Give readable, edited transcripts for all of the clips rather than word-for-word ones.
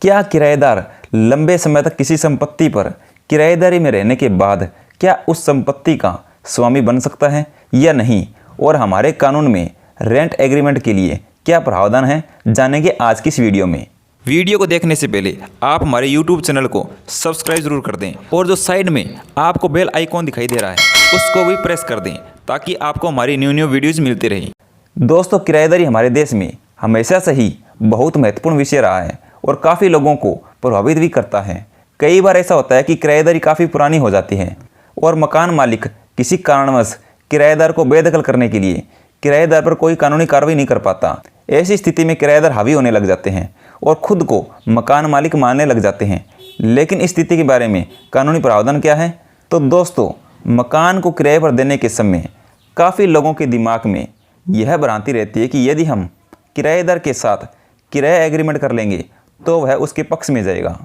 क्या किराएदार लंबे समय तक किसी संपत्ति पर किराएदारी में रहने के बाद क्या उस संपत्ति का स्वामी बन सकता है या नहीं, और हमारे कानून में रेंट एग्रीमेंट के लिए क्या प्रावधान है, जानेंगे आज की इस वीडियो में। वीडियो को देखने से पहले आप हमारे YouTube चैनल को सब्सक्राइब जरूर कर दें और जो साइड में आपको बेल आइकॉन दिखाई दे रहा है उसको भी प्रेस कर दें ताकि आपको हमारी न्यू वीडियोज़ मिलती रहें। दोस्तों, किराएदारी हमारे देश में हमेशा से ही बहुत महत्वपूर्ण विषय रहा है और काफ़ी लोगों को प्रभावित भी करता है। कई बार ऐसा होता है कि किराएदारी काफ़ी पुरानी हो जाती है और मकान मालिक किसी कारणवश किराएदार को बेदखल करने के लिए किराएदार पर कोई कानूनी कार्रवाई नहीं कर पाता। ऐसी स्थिति में किराएदार हावी होने लग जाते हैं और खुद को मकान मालिक मानने लग जाते हैं। लेकिन इस स्थिति के बारे में कानूनी प्रावधान क्या है? तो दोस्तों, मकान को किराए पर देने के समय काफ़ी लोगों के दिमाग में यह भ्रांति रहती है कि यदि हम किराएदार के साथ किराया एग्रीमेंट कर लेंगे तो वह उसके पक्ष में जाएगा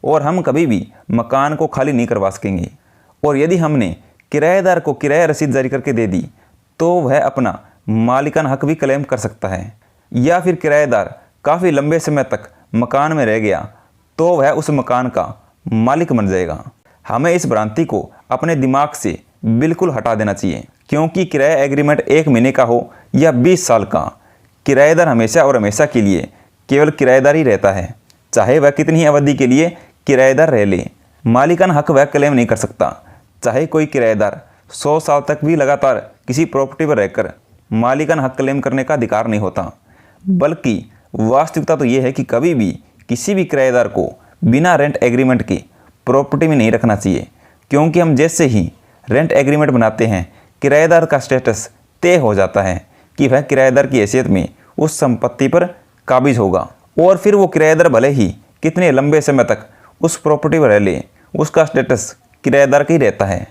और हम कभी भी मकान को खाली नहीं करवा सकेंगे, और यदि हमने किराएदार को किराया रसीद जारी करके दे दी तो वह अपना मालिकाना हक भी क्लेम कर सकता है। या फिर किराएदार काफ़ी लंबे समय तक मकान में रह गया तो वह उस मकान का मालिक बन जाएगा। हमें इस भ्रांति को अपने दिमाग से बिल्कुल हटा देना चाहिए, क्योंकि किराया एग्रीमेंट 1 महीने का हो या 20 साल का, किराएदार हमेशा और हमेशा के लिए केवल किराएदार ही रहता है। चाहे वह कितनी अवधि के लिए किराएदार रह ले, मालिकाना हक वह क्लेम नहीं कर सकता। चाहे कोई किराएदार 100 साल तक भी लगातार किसी प्रॉपर्टी पर रहकर मालिकाना हक क्लेम करने का अधिकार नहीं होता। बल्कि वास्तविकता तो यह है कि कभी भी किसी भी किराएदार को बिना रेंट एग्रीमेंट के प्रॉपर्टी में नहीं रखना चाहिए, क्योंकि हम जैसे ही रेंट एग्रीमेंट बनाते हैं किराएदार का स्टेटस तय हो जाता है कि वह किराएदार की हैसियत में उस संपत्ति पर काबिज होगा, और फिर वो किराएदार भले ही कितने लंबे समय तक उस प्रॉपर्टी पर रह ले, उसका स्टेटस किराएदार का ही रहता है।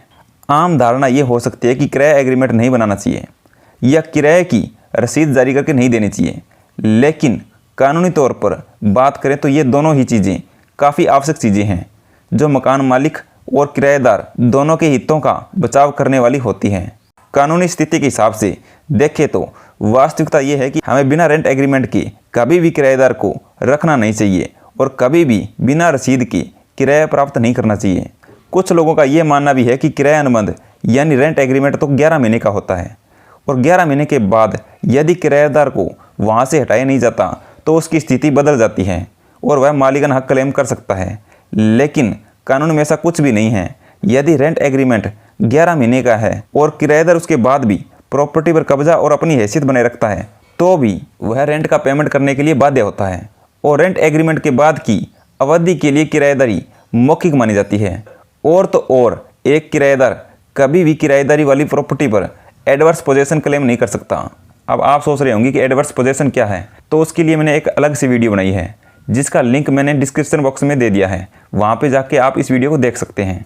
आम धारणा ये हो सकती है कि किराया एग्रीमेंट नहीं बनाना चाहिए या किराए की रसीद जारी करके नहीं देनी चाहिए, लेकिन कानूनी तौर पर बात करें तो ये दोनों ही चीज़ें काफ़ी आवश्यक चीज़ें हैं जो मकान मालिक और किराएदार दोनों के हितों का बचाव करने वाली होती हैं। कानूनी स्थिति के हिसाब से देखें तो वास्तविकता ये है कि हमें बिना रेंट एग्रीमेंट के कभी भी किराएदार को रखना नहीं चाहिए और कभी भी बिना रसीद के किराया प्राप्त नहीं करना चाहिए। कुछ लोगों का ये मानना भी है कि किराया अनुबंध यानी रेंट एग्रीमेंट तो 11 महीने का होता है और 11 महीने के बाद यदि किराएदार को वहाँ से हटाया नहीं जाता तो उसकी स्थिति बदल जाती है और वह मालिकाना हक क्लेम कर सकता है। लेकिन कानून में ऐसा कुछ भी नहीं है। यदि रेंट एग्रीमेंट 11 महीने का है और किराएदार उसके बाद भी प्रॉपर्टी पर कब्जा और अपनी हैसियत बनाए रखता है तो भी वह रेंट का पेमेंट करने के लिए बाध्य होता है, और रेंट एग्रीमेंट के बाद की अवधि के लिए किराएदारी मौखिक मानी जाती है। और तो और एक किराएदार कभी भी किराएदारी वाली प्रॉपर्टी पर एडवर्स पोजेशन क्लेम नहीं कर सकता। अब आप सोच रहे होंगे कि एडवर्स पोजेशन क्या है, तो उसके लिए मैंने एक अलग सी वीडियो बनाई है जिसका लिंक मैंने डिस्क्रिप्शन बॉक्स में दे दिया है, वहाँ पे जाके आप इस वीडियो को देख सकते हैं।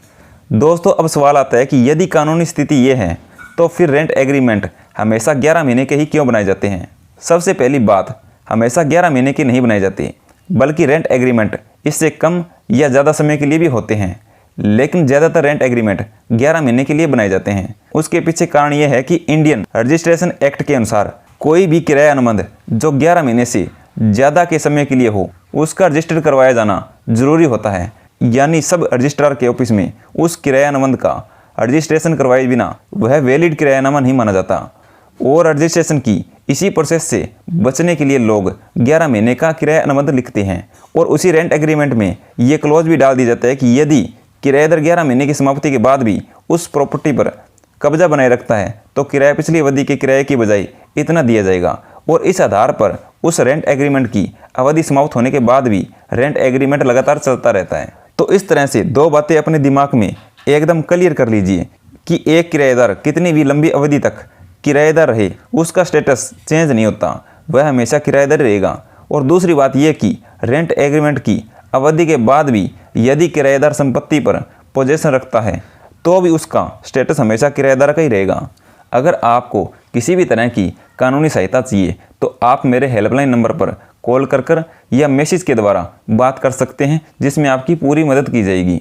दोस्तों, अब सवाल आता है कि यदि कानूनी स्थिति ये है तो फिर रेंट एग्रीमेंट हमेशा 11 महीने के ही क्यों बनाए जाते हैं? सबसे पहली बात, हमेशा 11 महीने के नहीं बनाए जाते, बल्कि रेंट एग्रीमेंट इससे कम या ज़्यादा समय के लिए भी होते हैं, लेकिन ज़्यादातर रेंट एग्रीमेंट 11 महीने के लिए बनाए जाते हैं। उसके पीछे कारण यह है कि इंडियन रजिस्ट्रेशन एक्ट के अनुसार कोई भी किराया अनुबंध जो 11 महीने से ज़्यादा के समय के लिए हो उसका रजिस्टर करवाया जाना जरूरी होता है। यानी सब रजिस्ट्रार के ऑफिस में उस किराया अनुबंध का रजिस्ट्रेशन करवाए बिना वह वैलिड किरायानामा नहीं माना जाता, और रजिस्ट्रेशन की इसी प्रोसेस से बचने के लिए लोग 11 महीने का किराया अनुबंध लिखते हैं, और उसी रेंट एग्रीमेंट में ये क्लॉज भी डाल दी जाता है कि यदि किराएदार 11 महीने की समाप्ति के बाद भी उस प्रॉपर्टी पर कब्जा बनाए रखता है तो किराया पिछली अवधि के किराए की बजाय इतना दिया जाएगा, और इस आधार पर उस रेंट एग्रीमेंट की अवधि समाप्त होने के बाद भी रेंट एग्रीमेंट लगातार चलता रहता है। तो इस तरह से दो बातें अपने दिमाग में एकदम क्लियर कर लीजिए कि एक किराएदार कितनी भी लंबी अवधि तक किराएदार रहे उसका स्टेटस चेंज नहीं होता, वह हमेशा किराएदार रहेगा। और दूसरी बात यह कि रेंट एग्रीमेंट की अवधि के बाद भी यदि किराएदार संपत्ति पर पोजेशन रखता है तो भी उसका स्टेटस हमेशा किराएदार का ही रहेगा। अगर आपको किसी भी तरह की कानूनी सहायता चाहिए तो आप मेरे हेल्पलाइन नंबर पर कॉल कर या मैसेज के द्वारा बात कर सकते हैं, जिसमें आपकी पूरी मदद की जाएगी।